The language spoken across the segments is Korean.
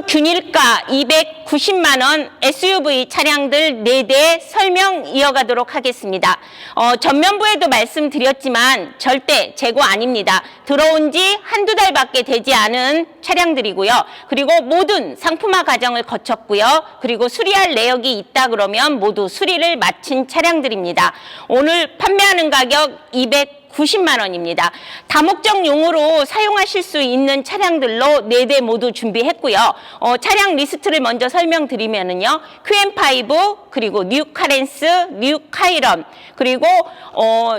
균일가 290만원 SUV 차량들 4대 설명 이어가도록 하겠습니다. 전면부에도 말씀드렸지만 절대 재고 아닙니다. 들어온 지 한두 달밖에 되지 않은 차량들이고요. 그리고 모든 상품화 과정을 거쳤고요. 그리고 수리할 내역이 있다 그러면 모두 수리를 마친 차량들입니다. 오늘 판매하는 가격 290만 원입니다. 다목적용으로 사용하실 수 있는 차량들로 4대 모두 준비했고요. 차량 리스트를 먼저 설명드리면은요. QM5 그리고 뉴 카렌스, 뉴 카이런 그리고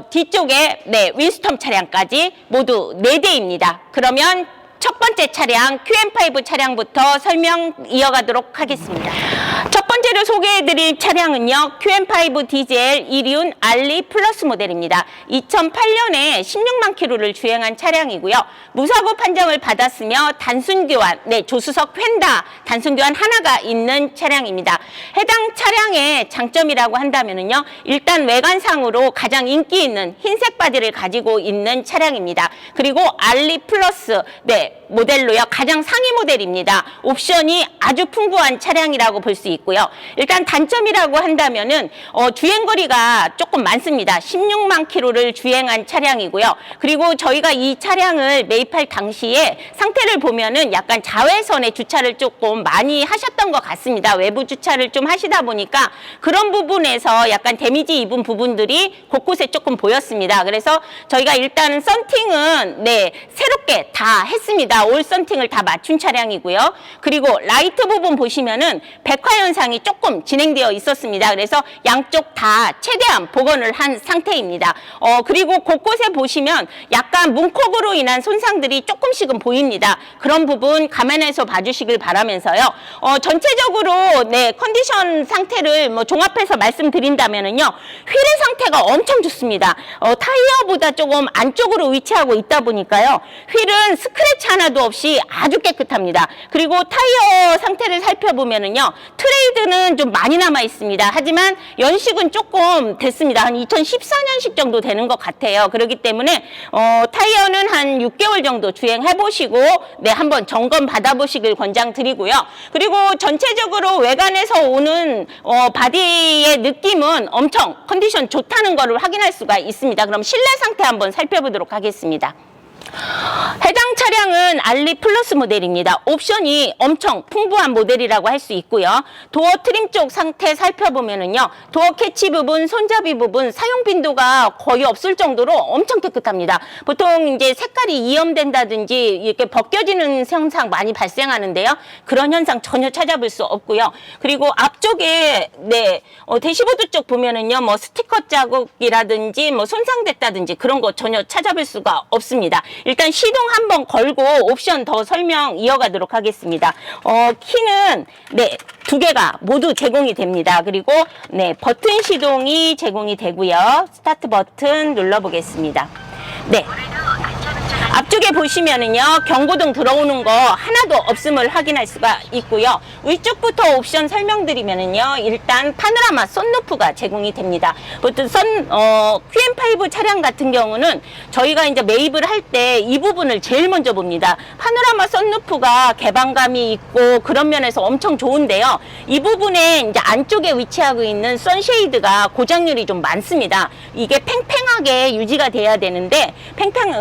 뒤쪽에 윈스톰 차량까지 모두 4대입니다. 그러면 첫 번째 차량 QM5 차량부터 설명 이어가도록 하겠습니다. 첫 번째로 소개해드릴 차량은요. QM5 디젤 이리온 알리 플러스 모델입니다. 2008년에 16만 킬로를 주행한 차량이고요. 무사고 판정을 받았으며 단순 교환, 조수석 휀다 단순 교환 하나가 있는 차량입니다. 해당 차량의 장점이라고 한다면은요. 일단 외관상으로 가장 인기 있는 흰색 바디를 가지고 있는 차량입니다. 그리고 알리 플러스 모델로요. 가장 상위 모델입니다. 옵션이 아주 풍부한 차량이라고 볼 수 있고요. 일단 단점이라고 한다면은 주행거리가 조금 많습니다. 16만 킬로를 주행한 차량이고요. 그리고 저희가 이 차량을 매입할 당시에 상태를 보면은 약간 자외선에 주차를 조금 많이 하셨던 것 같습니다. 외부 주차를 좀 하시다 보니까 그런 부분에서 약간 데미지 입은 부분들이 곳곳에 조금 보였습니다. 그래서 저희가 일단은 썬팅은 새롭게 다 했습니다. 올 썬팅을 다 맞춘 차량이고요. 그리고 라이트 부분 보시면은 백화 현상이 조금 진행되어 있었습니다. 그래서 양쪽 다 최대한 복원을 한 상태입니다. 그리고 곳곳에 보시면 약간 문콕으로 인한 손상들이 조금씩은 보입니다. 그런 부분 감안해서 봐주시길 바라면서요. 전체적으로 컨디션 상태를 종합해서 말씀드린다면은요. 휠의 상태가 엄청 좋습니다. 타이어보다 조금 안쪽으로 위치하고 있다 보니까요. 휠은 스크래치 하나도 없이 아주 깨끗합니다. 그리고 타이어 상태를 살펴보면은요. 트레이드는 좀 많이 남아 있습니다. 하지만 연식은 조금 됐습니다. 한 2014년식 정도 되는 것 같아요. 그렇기 때문에 타이어는 한 6개월 정도 주행해 보시고 한번 점검 받아보시길 권장드리고요. 그리고 전체적으로 외관에서 오는 바디의 느낌은 엄청 컨디션 좋다는 것을 확인할 수가 있습니다. 그럼 실내 상태 한번 살펴보도록 하겠습니다. 해당 차량은 알리 플러스 모델입니다. 옵션이 엄청 풍부한 모델이라고 할 수 있고요. 도어 트림 쪽 상태 살펴보면은요. 도어 캐치 부분, 손잡이 부분 사용 빈도가 거의 없을 정도로 엄청 깨끗합니다. 보통 이제 색깔이 이염된다든지 이렇게 벗겨지는 현상 많이 발생하는데요. 그런 현상 전혀 찾아볼 수 없고요. 그리고 앞쪽에 대시보드 쪽 보면은요. 스티커 자국이라든지 손상됐다든지 그런 거 전혀 찾아볼 수가 없습니다. 일단 시동 한번 걸고 옵션 더 설명 이어가도록 하겠습니다. 키는 2개가 모두 제공이 됩니다. 그리고 버튼 시동이 제공이 되고요. 스타트 버튼 눌러보겠습니다. 앞쪽에 보시면은요. 경고등 들어오는 거 하나도 없음을 확인할 수가 있고요. 위쪽부터 옵션 설명드리면은요. 일단 파노라마 썬루프가 제공이 됩니다. 보통 QM5 차량 같은 경우는 저희가 이제 매입을 할 때 이 부분을 제일 먼저 봅니다. 파노라마 썬루프가 개방감이 있고 그런 면에서 엄청 좋은데요. 이 부분에 이제 안쪽에 위치하고 있는 선쉐이드가 고장률이 좀 많습니다. 이게 팽팽하게 유지가 돼야 되는데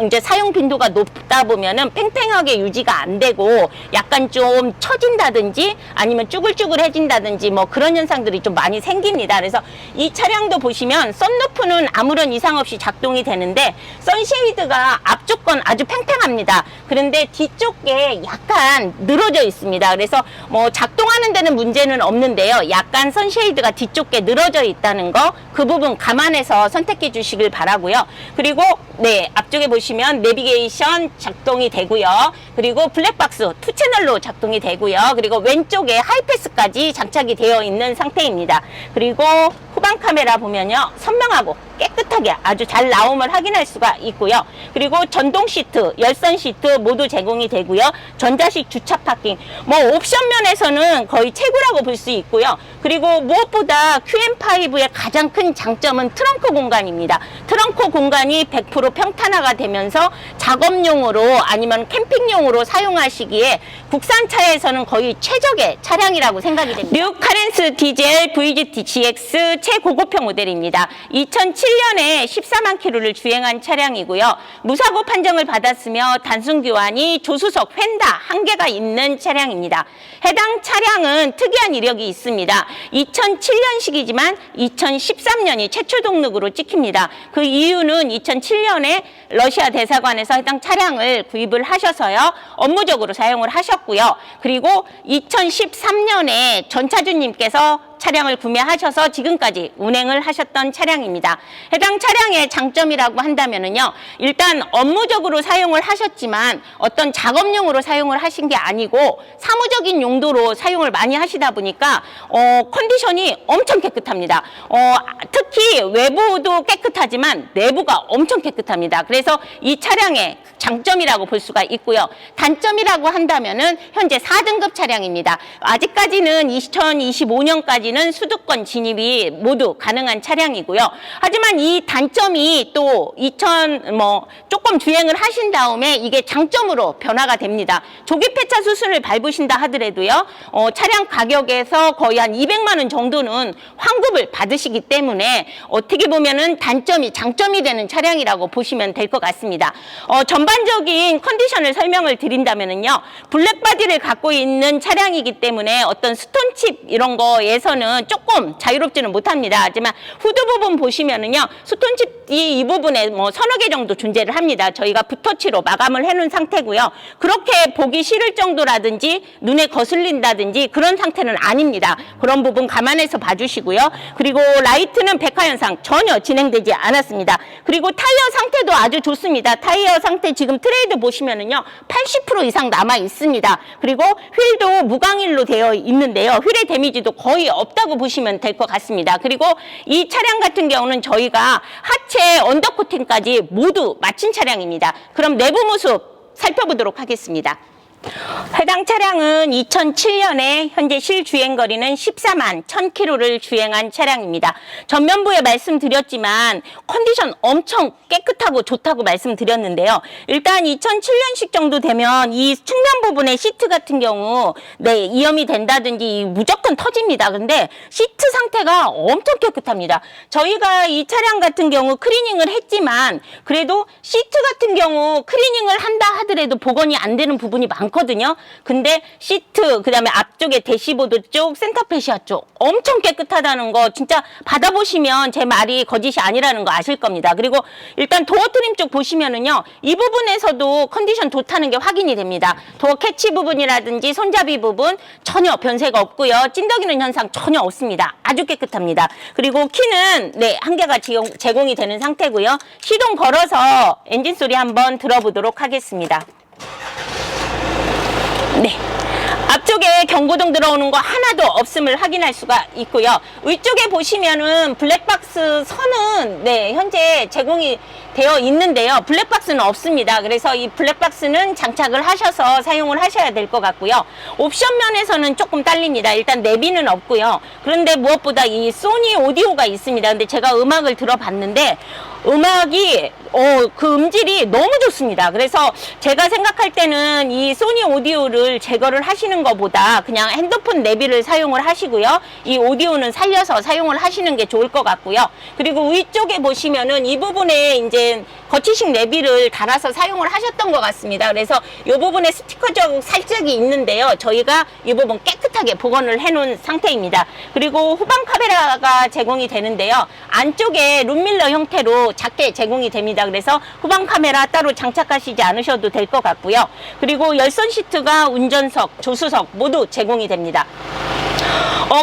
이제 사용 빈도가 높다 보면은 팽팽하게 유지가 안 되고 약간 좀 처진다든지 아니면 쭈글쭈글해진다든지 그런 현상들이 좀 많이 생깁니다. 그래서 이 차량도 보시면 썬루프는 아무런 이상 없이 작동이 되는데 선쉐이드가 앞쪽 건 아주 팽팽합니다. 그런데 뒤쪽에 약간 늘어져 있습니다. 그래서 작동하는 데는 문제는 없는데요. 약간 선쉐이드가 뒤쪽에 늘어져 있다는 거 그 부분 감안해서 선택해 주시길 바라고요. 그리고 앞쪽에 보시면 내비게이션 작동이 되고요. 그리고 블랙박스 2채널로 작동이 되고요. 그리고 왼쪽에 하이패스까지 장착이 되어 있는 상태입니다. 그리고 후방 카메라 보면요. 선명하고 깨끗하게 아주 잘 나옴을 확인할 수가 있고요. 그리고 전동 시트, 열선 시트 모두 제공이 되고요. 전자식 주차 파킹, 뭐 옵션 면에서는 거의 최고라고 볼 수 있고요. 그리고 무엇보다 QM5의 가장 큰 장점은 트렁크 공간입니다. 트렁크 공간이 100% 평탄화가 되면서 작업용으로 아니면 캠핑용으로 사용하시기에 국산차에서는 거의 최적의 차량이라고 생각이 됩니다. 뉴 카렌스 디젤 VGT GX 최고급형 모델입니다. 2007년에 14만 킬로를 주행한 차량이고요. 무사고 판정을 받았으며 단순 교환이 조수석 휀다 1개가 있는 차량입니다. 해당 차량은 특이한 이력이 있습니다. 2007년식이지만 2013년이 최초 등록으로 찍힙니다. 그 이유는 2007년에 러시아 대사관에서 해당 차량을 구입을 하셔서요. 업무적으로 사용을 하셨고요. 그리고 2013년에 전차주님께서 차량을 구매하셔서 지금까지 운행을 하셨던 차량입니다. 해당 차량의 장점이라고 한다면은요, 일단 업무적으로 사용을 하셨지만 어떤 작업용으로 사용을 하신 게 아니고 사무적인 용도로 사용을 많이 하시다 보니까 컨디션이 엄청 깨끗합니다. 특히 외부도 깨끗하지만 내부가 엄청 깨끗합니다. 그래서 이 차량의 장점이라고 볼 수가 있고요. 단점이라고 한다면은 현재 4등급 차량입니다. 아직까지는 2025년까지는 수도권 진입이 모두 가능한 차량이고요. 하지만 이 단점이 또 조금 주행을 하신 다음에 이게 장점으로 변화가 됩니다. 조기 폐차 수순을 밟으신다 하더라도요. 차량 가격에서 거의 한 200만 원 정도는 환급을 받으시기 때문에 어떻게 보면은 단점이 장점이 되는 차량이라고 보시면 될 것 같습니다. 전반적인 컨디션을 설명을 드린다면은요, 블랙바디를 갖고 있는 차량이기 때문에 어떤 스톤칩 이런 거에서는 조금 자유롭지는 못합니다. 하지만 후드 부분 보시면은요, 스톤칩이 이 부분에 뭐 서너 개 정도 존재를 합니다. 저희가 붓터치로 마감을 해놓은 상태고요. 그렇게 보기 싫을 정도라든지 눈에 거슬린다든지 그런 상태는 아닙니다. 그런 부분 감안해서 봐주시고요. 그리고 라이트는 백화 현상 전혀 진행되지 않았습니다. 그리고 타이어 상태도 아주 좋습니다. 타이어 상태 지금 트레이드 보시면은요, 80% 이상 남아 있습니다. 그리고 휠도 무광일로 되어 있는데요. 휠의 데미지도 거의 없다고 보시면 될 것 같습니다. 그리고 이 차량 같은 경우는 저희가 하체 언더코팅까지 모두 마친 차량입니다. 그럼 내부 모습 살펴보도록 하겠습니다. 해당 차량은 2007년에 현재 실주행거리는 14만 1000km를 주행한 차량입니다. 전면부에 말씀드렸지만 컨디션 엄청 깨끗하고 좋다고 말씀드렸는데요. 일단 2007년식 정도 되면 이 측면 부분의 시트 같은 경우 이염이 된다든지 무조건 터집니다. 근데 시트 상태가 엄청 깨끗합니다. 저희가 이 차량 같은 경우 클리닝을 했지만 그래도 시트 같은 경우 클리닝을 한다 하더라도 복원이 안 되는 부분이 많거든요. 근데 시트, 그 다음에 앞쪽에 대시보드 쪽, 센터페시아 쪽 엄청 깨끗하다는 거 진짜 받아보시면 제 말이 거짓이 아니라는 거 아실 겁니다. 그리고 일단 도어 트림 쪽 보시면은요, 이 부분에서도 컨디션 좋다는 게 확인이 됩니다. 도어 캐치 부분이라든지 손잡이 부분 전혀 변색가 없고요. 찐덕이는 현상 전혀 없습니다. 아주 깨끗합니다. 그리고 키는 1개가 제공이 되는 상태고요. 시동 걸어서 엔진 소리 한번 들어보도록 하겠습니다. 네. 앞쪽에 경고등 들어오는 거 하나도 없음을 확인할 수가 있고요. 위쪽에 보시면은 블랙박스 선은 현재 제공이 되어 있는데요. 블랙박스는 없습니다. 그래서 이 블랙박스는 장착을 하셔서 사용을 하셔야 될 것 같고요. 옵션 면에서는 조금 딸립니다. 일단 내비는 없고요. 그런데 무엇보다 이 소니 오디오가 있습니다. 근데 제가 음악을 들어봤는데 음악이 그 음질이 너무 좋습니다. 그래서 제가 생각할 때는 이 소니 오디오를 제거를 하시는 것보다 그냥 핸드폰 내비를 사용을 하시고요. 이 오디오는 살려서 사용을 하시는 게 좋을 것 같고요. 그리고 위쪽에 보시면은 이 부분에 이제 거치식 내비를 달아서 사용을 하셨던 것 같습니다. 그래서 이 부분에 스티커적 살짝이 있는데요. 저희가 이 부분 깨끗하게 복원을 해놓은 상태입니다. 그리고 후방 카메라가 제공이 되는데요. 안쪽에 룸밀러 형태로 작게 제공이 됩니다. 그래서 후방 카메라 따로 장착하시지 않으셔도 될 것 같고요. 그리고 열선 시트가 운전석, 조수석 모두 제공이 됩니다.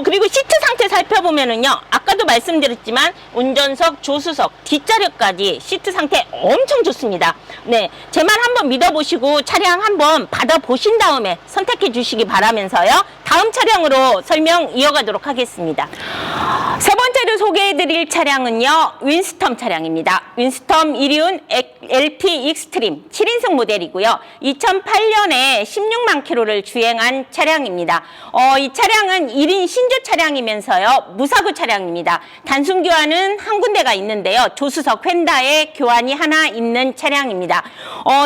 그리고 시트 상태 살펴보면은요, 아까도 말씀드렸지만 운전석, 조수석, 뒷자리까지 시트 상태 엄청 좋습니다. 네, 제 말 한번 믿어보시고 차량 한번 받아보신 다음에 선택해 주시기 바라면서요. 다음 차량으로 설명 이어가도록 하겠습니다. 세 번째로 소개해드릴 차량은요, 윈스톰 차량입니다. 윈스톰 이리온 LT 익스트림 7인승 모델이고요. 2008년에 16만 킬로를 주행한 차량입니다. 이 차량은 1인 신조 차량이면서요, 무사고 차량입니다. 단순 교환은 한 군데가 있는데요. 조수석 휀다에 교환이 하나 있는 차량입니다.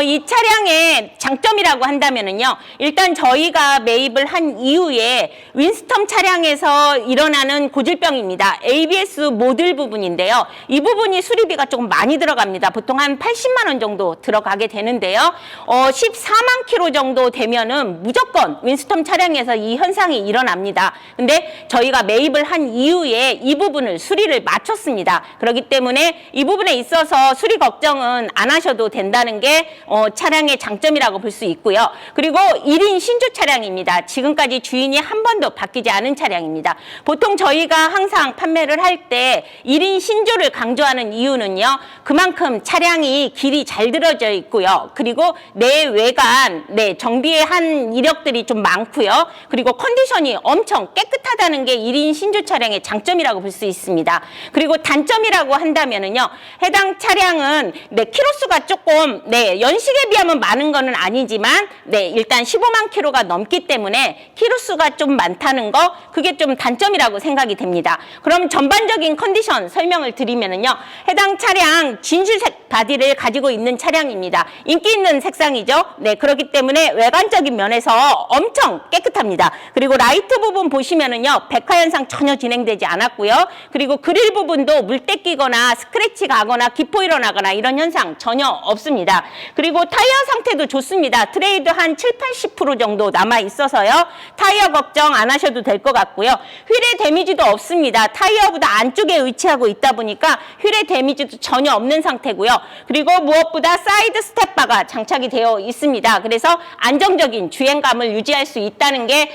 이 차량의 장점이라고 한다면은요, 일단 저희가 매입을 한 이후에 윈스톰 차량에서 일어나는 고질병입니다. ABS 모듈 부분인데요. 이 부분이 수리비가 조금 많이 들어갑니다. 보통 한 80만 원 정도 들어가게 되는데요. 14만 킬로 정도 되면은 무조건 윈스톰 차량에서 이 현상이 일어납니다. 근데 저희가 매입을 한 이후에 이 부분을 수리를 마쳤습니다. 그렇기 때문에 이 부분에 있어서 수리 걱정은 안 하셔도 된다는 게 차량의 장점이라고 볼 수 있고요. 그리고 1인 신조 차량입니다. 지금까지 주인이 한 번도 바뀌지 않은 차량입니다. 보통 저희가 항상 판매를 할 때 1인 신조를 강조하는 이유는요, 그만큼 차량이 길이 잘 들어져 있고요. 그리고 내외관, 정비한 이력들이 좀 많고요. 그리고 컨디션이 엄청 깨끗하다는 게 1인 신조 차량의 장점이라고 볼 수 있습니다. 그리고 단점이라고 한다면은요, 해당 차량은 키로수가 조금 연식에 비하면 많은 거는 아니지만 일단 15만 킬로가 넘기 때문에 키로수가 좀 많다는 거, 그게 좀 단점이라고 생각이 됩니다. 그럼 전반적인 컨디션 설명을 드리면은요, 해당 차량 진주색 바디를 가지고 있는 차량입니다. 인기 있는 색상이죠. 그렇기 때문에 외관적인 면에서 엄청 깨끗합니다. 그리고 라이트 부분 보시면은요, 백화 현상 전혀 진행되지 않았고요. 그리고 그릴 부분도 물때 끼거나 스크래치 가거나 기포 일어나거나 이런 현상 전혀 없습니다. 그리고 타이어 상태도 좋습니다. 트레이드 한 70-80% 정도 남아 있어서요, 타이어 걱정 안 하셔도 될 것 같고요. 휠에 데미지도 없습니다. 타이어보다 안쪽에 위치하고 있다 보니까 휠에 데미지도 전혀 없는 상태고요. 그리고 무엇보다 사이드 스텝바가 장착이 되어 있습니다. 그래서 안정적인 주행감을 유지할 수 있다는 게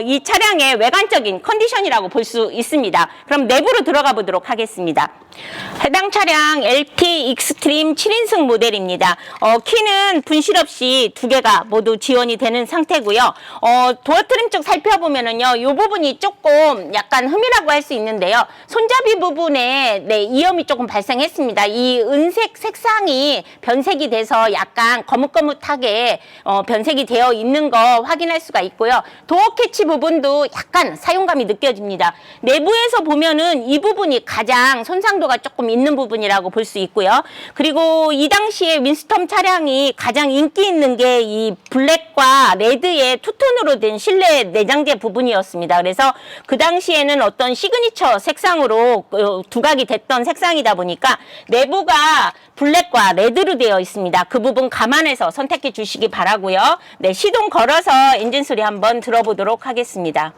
이 차량의 외관적인 컨디션이라고 볼 수 있습니다. 그럼 내부로 들어가 보도록 하겠습니다. 해당 차량 LT 익스트림 7인승 모델입니다. 키는 분실 없이 두 개가 모두 지원이 되는 상태고요. 도어 트림 쪽 살펴보면은요, 이 부분이 조금 약간 흠이라고 할 수 있는데요. 손잡이 부분에 이염이 조금 발생했습니다. 이 은색 색상이 변색이 돼서 약간 거뭇거뭇하게 변색이 되어 있는 거 확인할 수가 있고요. 도어 캐치 부분도 약간 사용감이 느껴집니다. 내부에서 보면은 이 부분이 가장 손상도가 조금 있는 부분이라고 볼 수 있고요. 그리고 이 당시에 윈스톰 차량이 가장 인기 있는 게 이 블랙과 레드의 투톤으로 된 실내 내장재 부분이었습니다. 그래서 그 당시에는 어떤 시그니처 색상으로 두각이 됐던 색상이다 보니까 내부가 블랙과 레드로 되어 있습니다. 그 부분 감안해서 선택해 주시기 바라고요. 시동 걸어서 엔진 소리 한번 들어보도록 하겠습니다.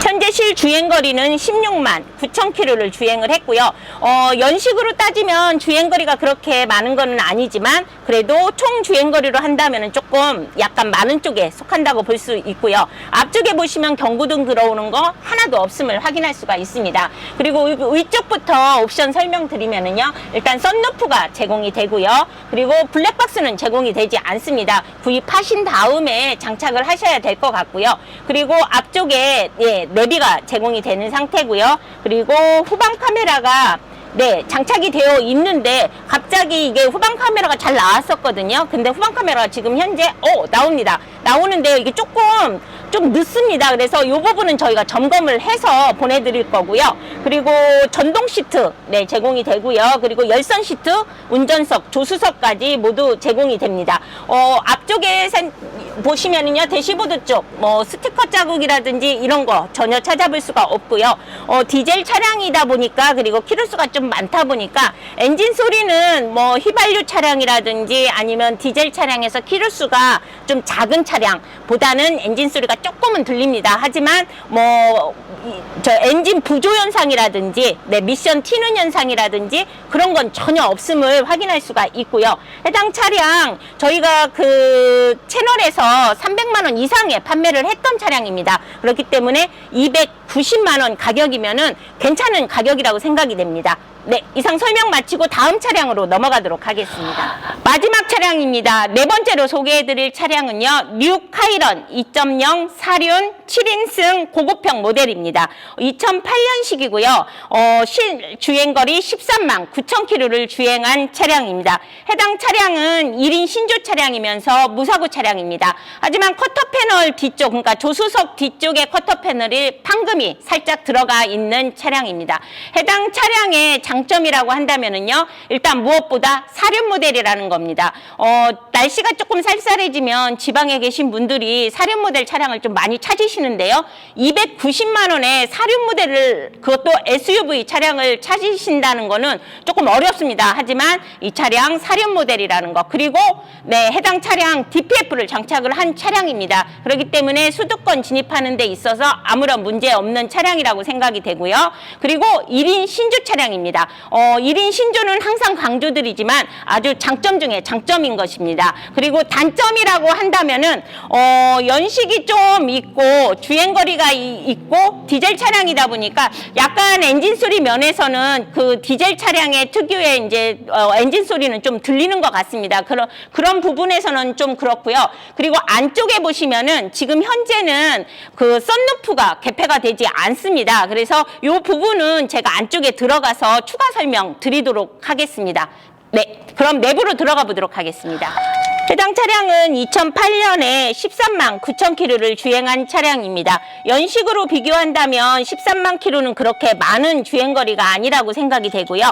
현재 실 주행거리는 16만 9천 킬로를 주행을 했고요. 연식으로 따지면 주행거리가 그렇게 많은 건 아니지만 그래도 총 주행거리로 한다면 조금 약간 많은 쪽에 속한다고 볼 수 있고요. 앞쪽에 보시면 경고등 들어오는 거 하나도 없음을 확인할 수가 있습니다. 그리고 위쪽부터 옵션 설명드리면은요, 일단 썬루프가 제공이 되고요. 그리고 블랙박스는 제공이 되지 않습니다. 구입하신 다음에 장착을 하셔야 될 것 같고요. 그리고 앞쪽에 내비가 제공이 되는 상태고요. 그리고 후방 카메라가 장착이 되어 있는데 갑자기 이게 후방 카메라가 잘 나왔었거든요. 근데 후방 카메라가 지금 현재 나옵니다. 나오는데요. 이게 조금 좀 늦습니다. 그래서 이 부분은 저희가 점검을 해서 보내드릴 거고요. 그리고 전동 시트 제공이 되고요. 그리고 열선 시트, 운전석, 조수석까지 모두 제공이 됩니다. 앞쪽에 보시면은요, 대시보드 쪽 스티커 자국이라든지 이런 거 전혀 찾아볼 수가 없고요. 디젤 차량이다 보니까, 그리고 키로수가 좀 많다 보니까 엔진 소리는 휘발유 차량이라든지 아니면 디젤 차량에서 키로수가 좀 작은 차량보다는 엔진 소리가 조금은 들립니다. 하지만 저 엔진 부조 현상이라든지 미션 튀는 현상이라든지 그런 건 전혀 없음을 확인할 수가 있고요. 해당 차량 저희가 그 채널에서 300만 원 이상에 판매를 했던 차량입니다. 그렇기 때문에 290만 원 가격이면은 괜찮은 가격이라고 생각이 됩니다. 이상 설명 마치고 다음 차량으로 넘어가도록 하겠습니다. 마지막 차량입니다. 네 번째로 소개해드릴 차량은요, 뉴 카이런 2.0 사륜 7인승 고급형 모델입니다. 2008년식이고요. 주행거리 13만 9천 킬로를 주행한 차량입니다. 해당 차량은 1인 신조 차량이면서 무사고 차량입니다. 하지만 쿼터 패널 뒤쪽, 그러니까 조수석 뒤쪽에 쿼터 패널이 판금이 살짝 들어가 있는 차량입니다. 해당 차량의 장점이라고 한다면은요, 일단 무엇보다 사륜 모델이라는 겁니다. 날씨가 조금 쌀쌀해지면 지방에 계신 분들이 사륜 모델 차량을 좀 많이 찾으시는데요. 290만 원에 사륜 모델을, 그것도 SUV 차량을 찾으신다는 거는 조금 어렵습니다. 하지만 이 차량 사륜 모델이라는 거, 그리고 네, 해당 차량 DPF를 장착을 한 차량입니다. 그렇기 때문에 수도권 진입하는 데 있어서 아무런 문제 없는 차량이라고 생각이 되고요. 그리고 1인 신조 차량입니다. 1인 신조는 항상 강조드리지만 아주 장점 중에 장점인 것입니다. 그리고 단점이라고 한다면은 연식이 좀 있고 주행거리가 있고 디젤 차량이다 보니까 약간 엔진 소리 면에서는 그 디젤 차량의 특유의 이제 엔진 소리는 좀 들리는 것 같습니다. 그런 부분에서는 좀 그렇고요. 그리고 안쪽에 보시면은 지금 현재는 그 썬루프가 개폐가 되지 않습니다. 그래서 이 부분은 제가 안쪽에 들어가서 추가 설명 드리도록 하겠습니다. 네, 그럼 내부로 들어가 보도록 하겠습니다. 해당 차량은 2008년에 13만 9천 킬로를 주행한 차량입니다. 연식으로 비교한다면 13만 킬로는 그렇게 많은 주행거리가 아니라고 생각이 되고요.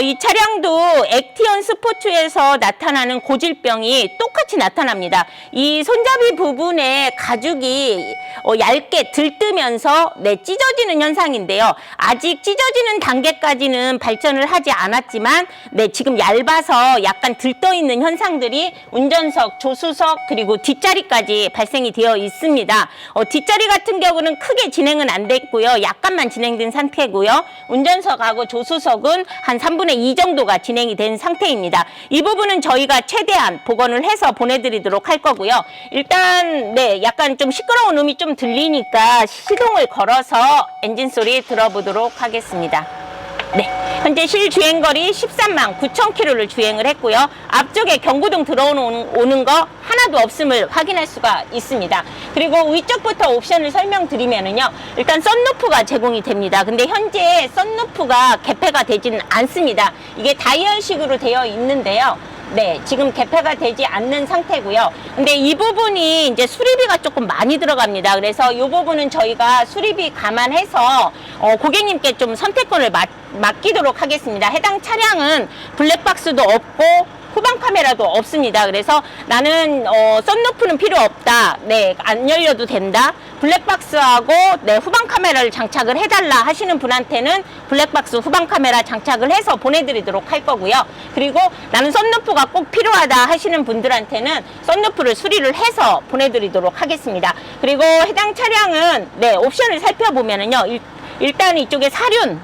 이 차량도 액티언 스포츠에서 나타나는 고질병이 똑같이 나타납니다. 이 손잡이 부분에 가죽이 얇게 들뜨면서 찢어지는 현상인데요. 아직 찢어지는 단계까지는 발전을 하지 않았지만 지금 얇아서 약간 들떠있는 현상들이 운전석, 조수석, 그리고 뒷자리까지 발생이 되어 있습니다. 뒷자리 같은 경우는 크게 진행은 안 됐고요. 약간만 진행된 상태고요. 운전석하고 조수석은 한 3분의 2 정도가 진행이 된 상태입니다. 이 부분은 저희가 최대한 복원을 해서 보내드리도록 할 거고요. 일단 약간 좀 시끄러운 음이 좀 들리니까 시동을 걸어서 엔진 소리 들어보도록 하겠습니다. 네, 현재 실주행거리 13만 9천 킬로를 주행을 했고요. 앞쪽에 경고등 들어오는 거 하나도 없음을 확인할 수가 있습니다. 그리고 위쪽부터 옵션을 설명드리면은요, 일단 썬루프가 제공이 됩니다. 근데 현재 썬루프가 개폐가 되지는 않습니다. 이게 다이얼식으로 되어 있는데요. 네, 지금 개폐가 되지 않는 상태고요. 근데 이 부분이 이제 수리비가 조금 많이 들어갑니다. 그래서 이 부분은 저희가 수리비 감안해서 고객님께 좀 선택권을 맡기도록 하겠습니다. 해당 차량은 블랙박스도 없고 후방 카메라도 없습니다. 그래서 나는 썬루프는 필요 없다. 네, 안 열려도 된다. 블랙박스하고 후방 카메라를 장착을 해달라 하시는 분한테는 블랙박스 후방 카메라 장착을 해서 보내드리도록 할 거고요. 그리고 나는 썬루프가 꼭 필요하다 하시는 분들한테는 썬루프를 수리를 해서 보내드리도록 하겠습니다. 그리고 해당 차량은 옵션을 살펴보면은요, 일단 이쪽에 사륜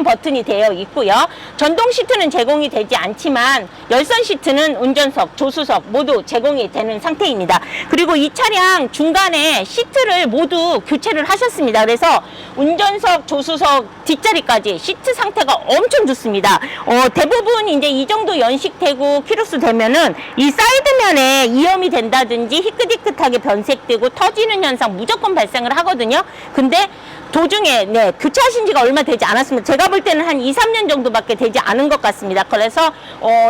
버튼이 되어 있고요. 전동 시트는 제공이 되지 않지만 열선 시트는 운전석, 조수석 모두 제공이 되는 상태입니다. 그리고 이 차량 중간에 시트를 모두 교체를 하셨습니다. 그래서 운전석, 조수석 뒷자리까지 시트 상태가 엄청 좋습니다. 대부분 이제 이 정도 연식되고 키로수 되면은 이 사이드면에 이염이 된다든지 희끗희끗하게 변색되고 터지는 현상 무조건 발생을 하거든요. 근데 도중에 교체하신 지가 얼마 되지 않았습니다. 제가 볼 때는 한 2, 3년 정도밖에 되지 않은 것 같습니다. 그래서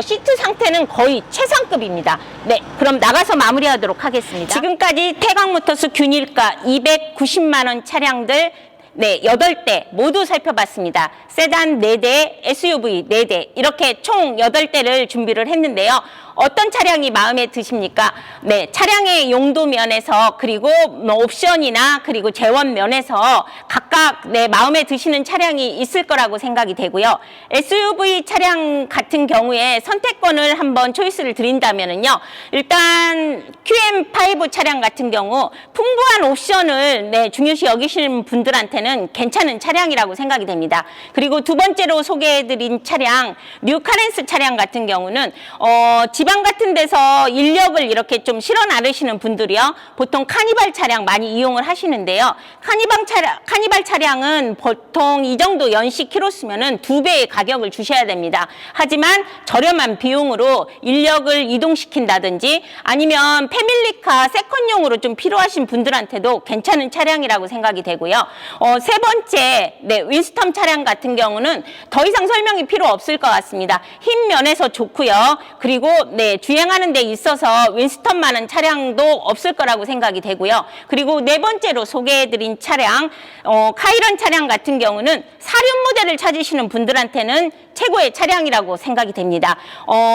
시트 상태는 거의 최상급입니다. 네, 그럼 나가서 마무리하도록 하겠습니다. 지금까지 태광모터스 균일가 290만 원 차량들 8대 모두 살펴봤습니다. 세단 4대, SUV 4대 이렇게 총 8대를 준비를 했는데요. 어떤 차량이 마음에 드십니까? 네, 차량의 용도 면에서 그리고 옵션이나 그리고 재원 면에서 각각 마음에 드시는 차량이 있을 거라고 생각이 되고요. SUV 차량 같은 경우에 선택권을 한번 초이스를 드린다면은요. 일단 QM5 차량 같은 경우 풍부한 옵션을 중요시 여기시는 분들한테는 괜찮은 차량이라고 생각이 됩니다. 그리고 두 번째로 소개해드린 차량 뉴카렌스 차량 같은 경우는 지방 같은 데서 인력을 이렇게 좀 실어 나르시는 분들이요. 보통 카니발 차량 많이 이용을 하시는데요. 카니발 차량은 보통 이 정도 연식 키로수면은 2배의 가격을 주셔야 됩니다. 하지만 저렴한 비용으로 인력을 이동시킨다든지 아니면 패밀리카 세컨용으로 좀 필요하신 분들한테도 괜찮은 차량이라고 생각이 되고요. 세 번째, 네, 윈스턴 차량 같은 경우는 더 이상 설명이 필요 없을 것 같습니다. 힘 면에서 좋고요. 그리고 네, 주행하는 데 있어서 윈스턴만한 차량도 없을 거라고 생각이 되고요. 그리고 네 번째로 소개해드린 차량, 카이런 차량 같은 경우는 사륜 모델을 찾으시는 분들한테는 최고의 차량이라고 생각이 됩니다.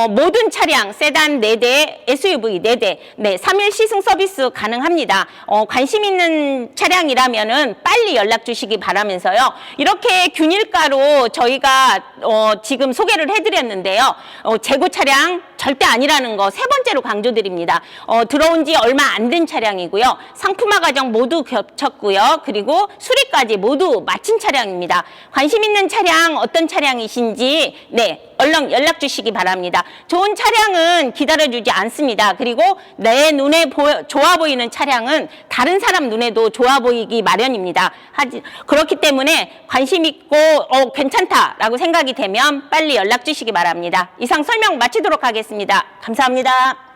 모든 차량, 세단 4대, SUV 4대, 네, 3일 시승 서비스 가능합니다. 관심 있는 차량이라면은 빨리 연락 주시기 바라면서요. 이렇게 균일가로 저희가 지금 소개를 해드렸는데요. 재고 차량 절대 아니라는 거 세 번째로 강조드립니다. 들어온 지 얼마 안 된 차량이고요. 상품화 과정 모두 겹쳤고요. 그리고 수리까지 모두 마친 차량입니다. 관심 있는 차량 어떤 차량이신지 네, 얼른 연락 주시기 바랍니다. 좋은 차량은 기다려주지 않습니다. 그리고 내 눈에 좋아 보이는 차량은 다른 사람 눈에도 좋아 보이기 마련입니다. 그렇기 때문에 관심 있고 괜찮다라고 생각이 되면 빨리 연락 주시기 바랍니다. 이상 설명 마치도록 하겠습니다. 감사합니다.